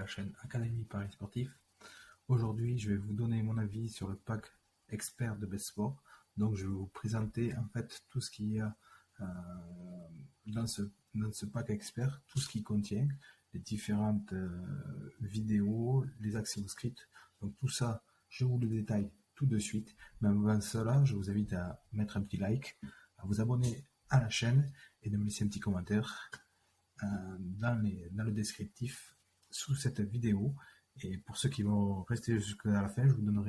La chaîne Académie Paris Sportif. Aujourd'hui, je vais vous donner mon avis sur le pack expert de Betsport. Donc, je vais vous présenter en fait tout ce qu'il y a dans ce pack expert, tout ce qu'il contient, les différentes vidéos, les accès au script. Donc, tout ça, je vous le détaille tout de suite. Mais avant cela, je vous invite à mettre un petit like, à vous abonner à la chaîne et de me laisser un petit commentaire dans le descriptif sous cette vidéo. Et pour ceux qui vont rester jusqu'à la fin, je vous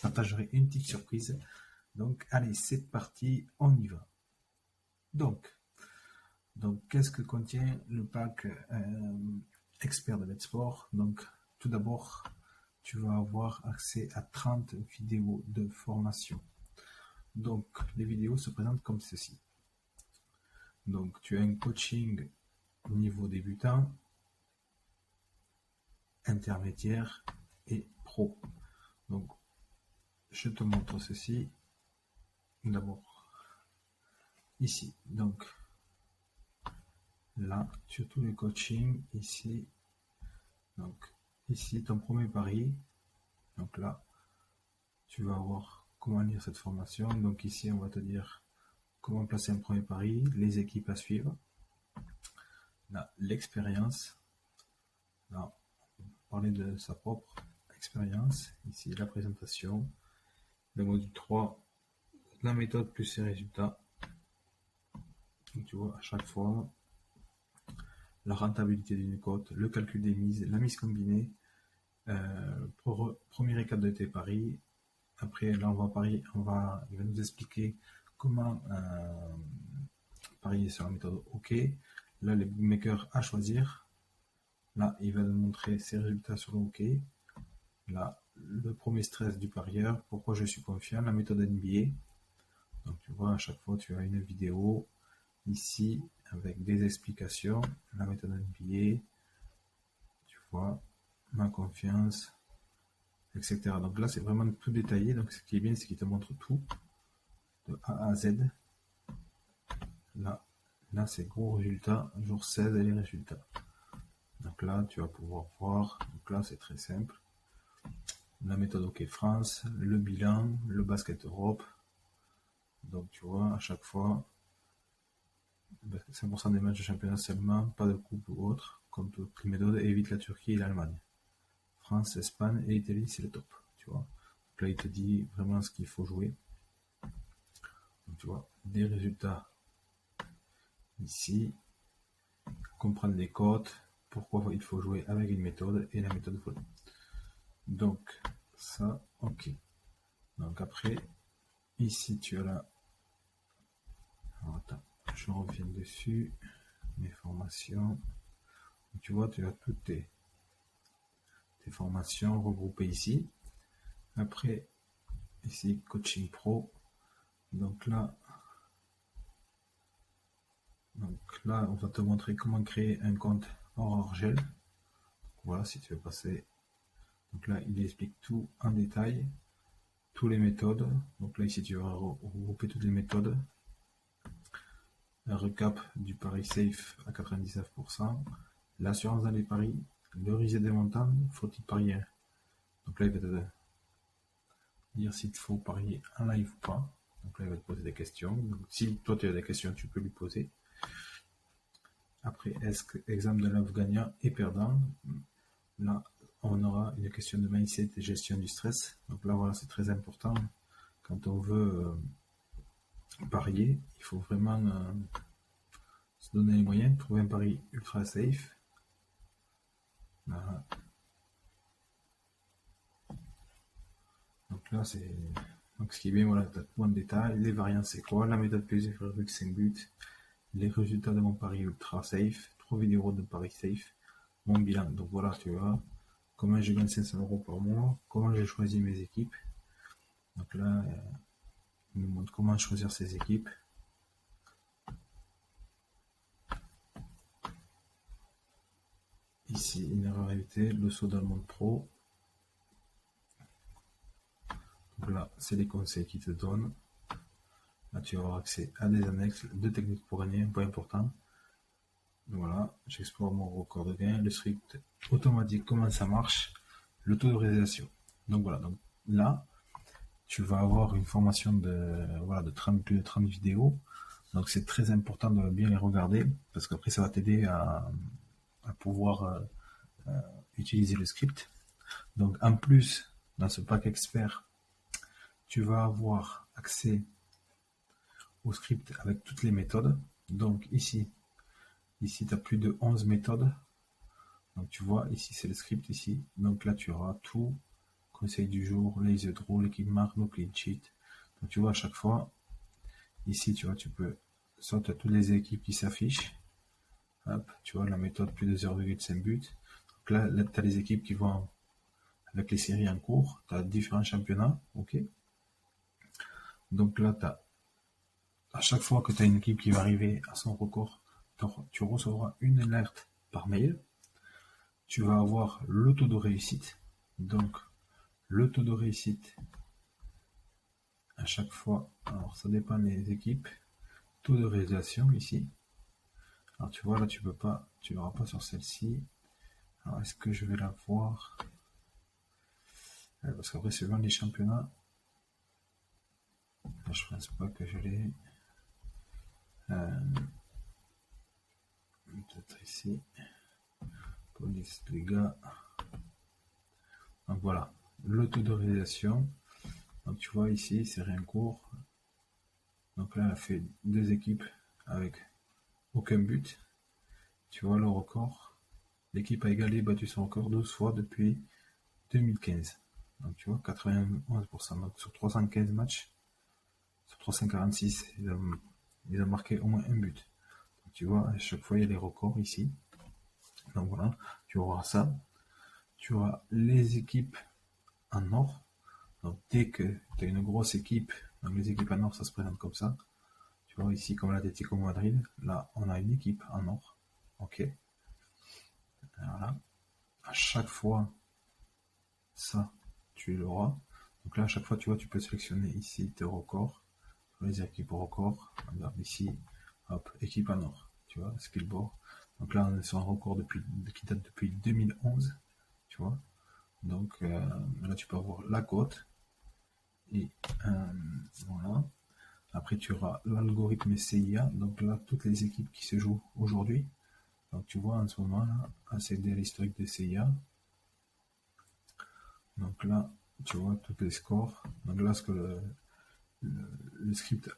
partagerai une petite surprise. Donc, allez, c'est parti, on y va. Donc qu'est-ce que contient le pack expert de Betsport? Donc, tout d'abord, tu vas avoir accès à 30 vidéos de formation. Donc, les vidéos se présentent comme ceci. Donc, tu as un coaching niveau débutant, intermédiaire et pro. Donc, je te montre ceci. D'abord, ici. Donc, là, tu as tous les coachings ici. Donc, ici, ton premier pari. Donc là, tu vas voir comment lire cette formation. Donc ici, on va te dire comment placer un premier pari, les équipes à suivre. Là, l'expérience. Là, on va parler de sa propre expérience. Ici, la présentation. Le module 3, la méthode plus ses résultats. Donc, tu vois, à chaque fois, la rentabilité d'une cote, le calcul des mises, la mise combinée, premier récap de tes paris. Après, là, il va nous expliquer comment parier sur la méthode OK. Là, les bookmakers à choisir. Là, il va nous montrer ses résultats sur le OK. Là, le premier stress du parieur, pourquoi je suis confiant, la méthode NBA. Donc, tu vois, à chaque fois, tu as une vidéo ici avec des explications, la méthode NBA, tu vois, ma confiance, etc. Donc là, c'est vraiment tout détaillé. Donc, ce qui est bien, c'est qu'il te montre tout de A à Z. Là, c'est gros résultats, jour 16 et les résultats. Donc là, tu vas pouvoir voir. Donc là, c'est très simple. La méthode OK France, le bilan, le basket Europe. Donc, tu vois, à chaque fois, 5% des matchs de championnat seulement, pas de coupe ou autre, comme toutes les méthodes, et évite la Turquie et l'Allemagne. France, Espagne et Italie, c'est le top, tu vois. Donc là, il te dit vraiment ce qu'il faut jouer. Donc, tu vois, des résultats ici, comprendre les cotes, pourquoi il faut jouer avec une méthode et la méthode volet. Donc, ça, ok. Donc après, ici, tu as là. Alors, attends, je reviens dessus. Mes formations. Donc, tu vois, tu as toutes tes formations regroupées ici. Après, ici, coaching pro. Donc là, on va te montrer comment créer un compte hors Orgel. Voilà, si tu veux passer. Donc là, il explique tout en détail, toutes les méthodes. Donc là, ici, tu vas regrouper toutes les méthodes. Un recap du pari safe à 99%. L'assurance dans les paris. Le risque des montants. Faut-il parier? Donc là, il va te dire s'il faut parier en live ou pas. Donc là, il va te poser des questions. Donc, si toi, tu as des questions, tu peux lui poser. Après, est-ce que exemple de love gagnant et perdant? Là, on aura une question de mindset et gestion du stress. Donc là, voilà, c'est très important. Quand on veut parier, il faut vraiment se donner les moyens, trouver un pari ultra safe. Voilà. Donc là, donc ce qui est bien, voilà, tu as tout en détail. Les variances, c'est quoi? La méthode PG 5 buts. Les résultats de mon pari ultra safe. 3 vidéos de pari safe. Mon bilan. Donc voilà, tu vois. Comment je gagne 500 € par mois. Comment j'ai choisi mes équipes. Donc là, il nous montre comment choisir ses équipes. Ici, une erreur évitée, le saut dans le monde pro. Donc là, c'est les conseils qu'il te donne. Là, tu vas avoir accès à des annexes, 2 techniques pour gagner, un point important. Voilà, j'explore mon record de gain, le script automatique, comment ça marche, l'autorisation. Donc voilà, donc là, tu vas avoir une formation de, voilà, de 30, plus de 30 vidéos. Donc c'est très important de bien les regarder parce qu'après ça va t'aider à pouvoir utiliser le script. Donc en plus, dans ce pack expert, tu vas avoir accès au script avec toutes les méthodes. Donc ici tu as plus de 11 méthodes. Donc tu vois, ici c'est le script ici. Donc là tu auras tout, conseil du jour, laser draw, l'équipe marque, no clean sheet. Donc tu vois à chaque fois, ici tu vois, tu peux, soit tu as toutes les équipes qui s'affichent. Hop, tu vois la méthode plus de 0,5 buts. Donc là tu as les équipes qui vont avec les séries en cours, tu as différents championnats, ok. Donc là, à chaque fois que tu as une équipe qui va arriver à son record, tu recevras une alerte par mail. Tu vas avoir le taux de réussite. Donc, le taux de réussite, à chaque fois, alors ça dépend des équipes, taux de réalisation ici. Alors tu vois, là, tu peux pas, tu l'auras pas sur celle-ci. Alors, est-ce que je vais la voir? Parce qu'après, selon les championnats, là, je pense pas que je l'ai. Peut-être ici. Police Liga. Donc voilà, le taux de réalisation. Donc tu vois ici, c'est rien court. Donc là, elle a fait deux équipes avec aucun but. Tu vois le record. L'équipe a égalé, battu son record 12 fois depuis 2015. Donc tu vois, 91%. Donc sur 315 matchs, sur 346, il a marqué au moins un but. Donc, tu vois, à chaque fois, il y a les records ici. Donc voilà, tu auras ça. Tu auras les équipes en or. Donc dès que tu as une grosse équipe, donc les équipes en or, ça se présente comme ça. Tu vois ici comme l'Atlético Madrid, là on a une équipe en or. Ok. Voilà. À chaque fois, ça, tu l'auras. Donc là, à chaque fois, tu vois, tu peux sélectionner ici tes records. Les équipes records. Regarde ici, hop, équipe en or. Tu vois, Skillboard. Donc là, on est sur un record qui date depuis 2011. Tu vois. Donc là, tu peux avoir la cote. Et voilà. Après, tu auras l'algorithme CIA. Donc là, toutes les équipes qui se jouent aujourd'hui. Donc tu vois, en ce moment, là, accéder à l'historique de CIA. Donc là, tu vois tous les scores. Donc là, ce que le script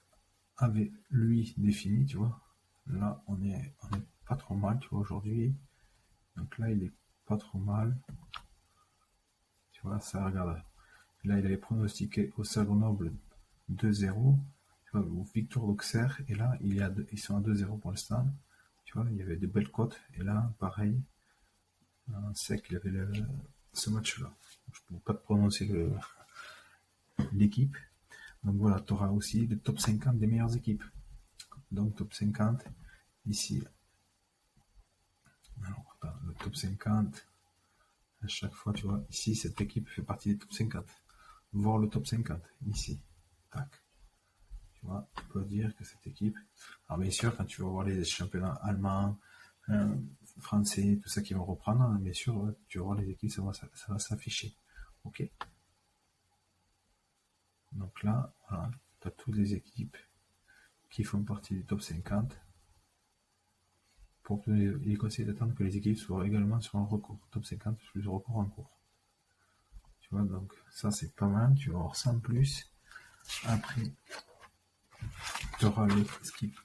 avait, lui, défini, tu vois. Là, on est pas trop mal, tu vois, aujourd'hui. Donc là, il est pas trop mal. Tu vois, ça, regarde. Là, il avait pronostiqué au Grenoble 2-0. Tu vois, Victor d'Auxerre. Et là, ils sont à 2-0 pour l'instant. Tu vois, il y avait de belles cotes. Et là, pareil, on sait qu'il avait ce match-là. Je ne peux pas te prononcer l'équipe. Donc voilà, tu auras aussi le top 50 des meilleures équipes. Donc top 50, ici. Alors, attends, le top 50, à chaque fois, tu vois, ici, cette équipe fait partie des top 50. Voir le top 50, ici. Tac. Tu vois, on peut dire que cette équipe. Alors bien sûr, quand tu vas voir les championnats allemands, français, tout ça qui vont reprendre, bien sûr, ouais, tu vas voir les équipes, ça va s'afficher. Ok. Donc là, voilà, tu as toutes les équipes qui font partie du top 50. Pour que il est conseillé d'attendre que les équipes soient également sur un record. Top 50 plus de record en cours. Tu vois, donc ça c'est pas mal. Tu vas avoir 100 plus. Après, tu auras le script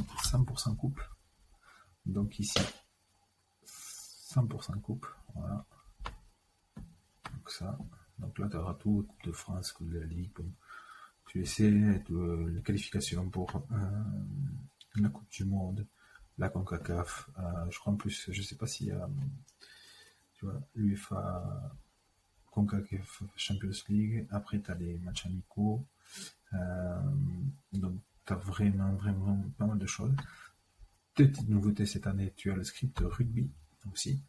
pour 100% couple. Donc ici, 100% couple. Voilà. Donc ça. Donc là, tu auras tout, Coupe de France, Coupe de la Ligue. Bon. Tu essaies les qualifications pour la Coupe du Monde, la CONCACAF. Je crois en plus, je sais pas s'il y a, tu vois, l'UEFA, CONCACAF Champions League. Après, tu as les matchs amicaux. Donc, tu as vraiment pas mal de choses. Petite nouveauté cette année, tu as le script rugby aussi.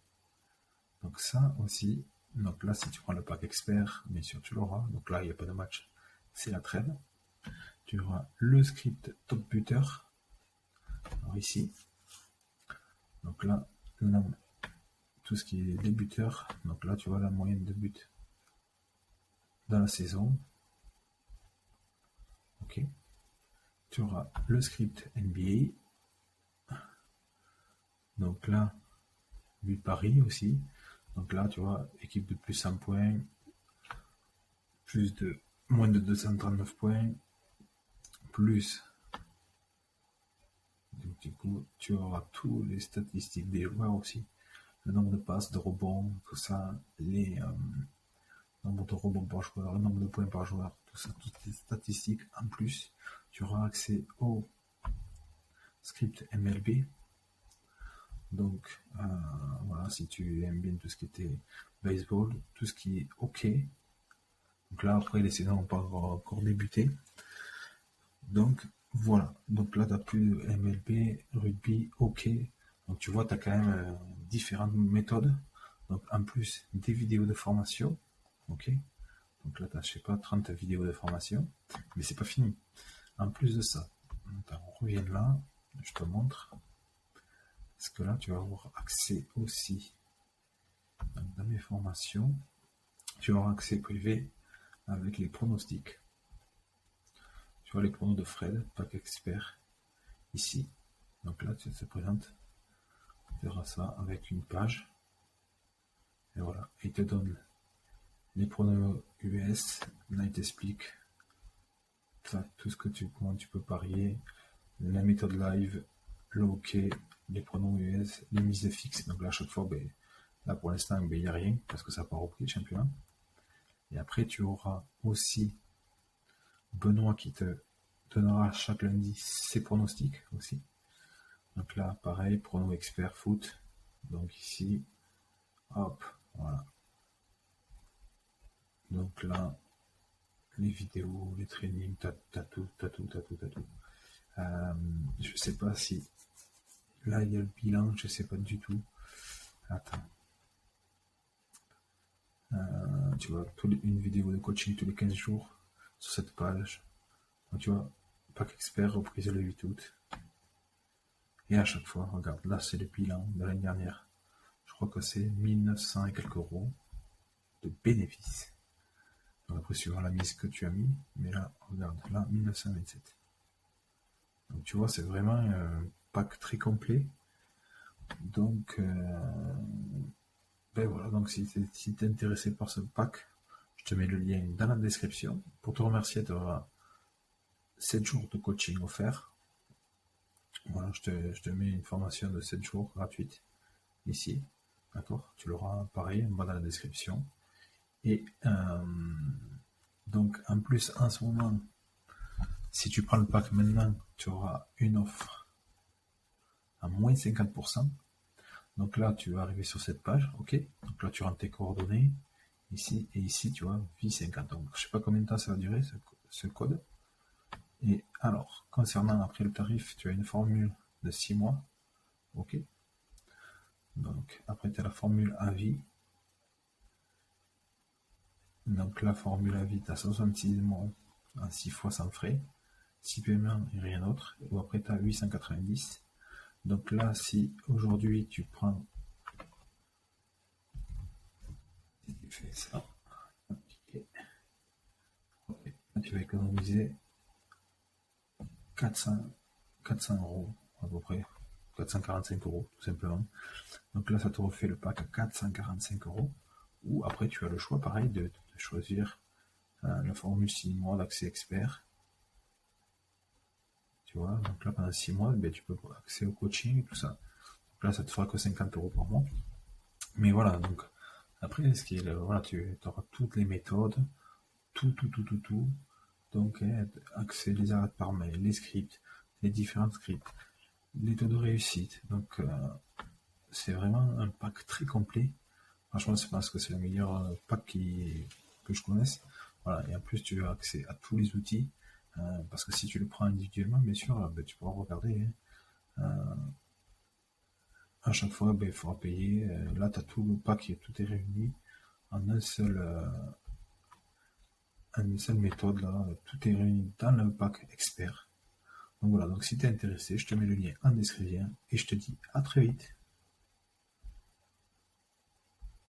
Donc ça aussi. Donc là, si tu prends le pack expert, bien sûr, tu l'auras. Donc là, il n'y a pas de match. C'est la trêve. Tu auras le script top buteur. Alors ici, Donc là, tout ce qui est débuteur, donc là tu vois la moyenne de buts dans la saison. Ok. Tu auras le script NBA. Donc là, but Paris aussi. Donc là, tu vois, équipe de plus 100 points, moins de 239 points, plus. Donc, du coup, tu auras tous les statistiques des joueurs aussi. Le nombre de passes, de rebonds, tout ça, les nombre de rebonds par joueur, le nombre de points par joueur, tout ça, toutes les statistiques en plus. Tu auras accès au script MLB. Donc, voilà, si tu aimes bien tout ce qui était baseball, tout ce qui est hockey. Donc là, après, les saisons n'ont pas encore débuté. Donc, voilà. Donc là, tu n'as plus de MLB, rugby, hockey. Donc, tu vois, tu as quand même différentes méthodes. Donc, en plus, des vidéos de formation. Ok. Donc là, tu as, je sais pas, 30 vidéos de formation. Mais c'est pas fini. En plus de ça, on revient là. Je te montre. Parce que là, tu vas avoir accès aussi. Donc, dans mes formations, tu vas avoir accès privé avec les pronostics. Tu vois les pronos de Fred, pack expert, ici. Donc là, tu te présentes, tu verras ça avec une page. Et voilà, il te donne les pronos US. Là, il t'explique tout ce que comment tu peux parier, la méthode live, le hockey, les pronos US, les mises fixes. Donc là, à chaque fois, ben, là pour l'instant, ben, il n'y a rien parce que ça n'a pas repris le championnat. Et après, tu auras aussi Benoît qui te donnera chaque lundi ses pronostics aussi. Donc là, pareil, prono expert foot. Donc ici, hop, voilà. Donc là, les vidéos, les trainings, t'as tout. Je sais pas si là il y a le bilan, je sais pas du tout. Attends. Tu vois, une vidéo de coaching tous les 15 jours sur cette page. Donc, tu vois, pack expert reprise le 8 août. Et à chaque fois, regarde, là c'est le bilan de l'année dernière. Je crois que c'est 1900 et quelques euros de bénéfices. Donc après, suivant la mise que tu as mis, mais là, regarde, là, 1927. Donc tu vois, c'est vraiment un pack très complet. Donc, ben voilà, donc si tu es intéressé par ce pack, je te mets le lien dans la description. Pour te remercier, tu auras 7 jours de coaching offert. Voilà, je te mets une formation de 7 jours gratuite ici. D'accord. Tu l'auras pareil en bas dans la description. Et donc, en plus, en ce moment, si tu prends le pack maintenant, tu auras une offre à moins 50%. Donc là, tu vas arriver sur cette page, ok. Donc là, tu rentres tes coordonnées, ici, et ici, tu vois, vie 50. Donc, je sais pas combien de temps ça va durer, ce code. Et alors, concernant après le tarif, tu as une formule de 6 mois, ok. Donc, après, tu as la formule à vie. Donc, la formule à vie, tu as 66 mois en 6 fois sans frais, 6 paiements et rien d'autre. Ou après, tu as 890. Donc là, si aujourd'hui tu prends, si tu fais ça, okay. Là, tu vas économiser 400 euros à peu près, 445 euros tout simplement. Donc là, ça te refait le pack à 445 euros. Ou après, tu as le choix pareil de choisir la formule 6 mois d'accès expert. Tu vois, donc là pendant 6 mois, ben, tu peux avoir accès au coaching et tout ça. Donc là, ça te fera que 50 euros par mois. Mais voilà, donc après, ce qui est, voilà, tu auras toutes les méthodes, tout. Donc, accès les arrêts par mail, les scripts, les différents scripts, les taux de réussite. Donc, c'est vraiment un pack très complet. Franchement, je pense que c'est le meilleur pack que je connaisse. Voilà, et en plus, tu as accès à tous les outils. Parce que si tu le prends individuellement, bien sûr, ben, tu pourras regarder. À chaque fois, ben, il faudra payer. Là, tu as tout le pack, tout est réuni en une seule méthode. Là, tout est réuni dans le pack expert. Donc voilà, donc si tu es intéressé, je te mets le lien en description et je te dis à très vite.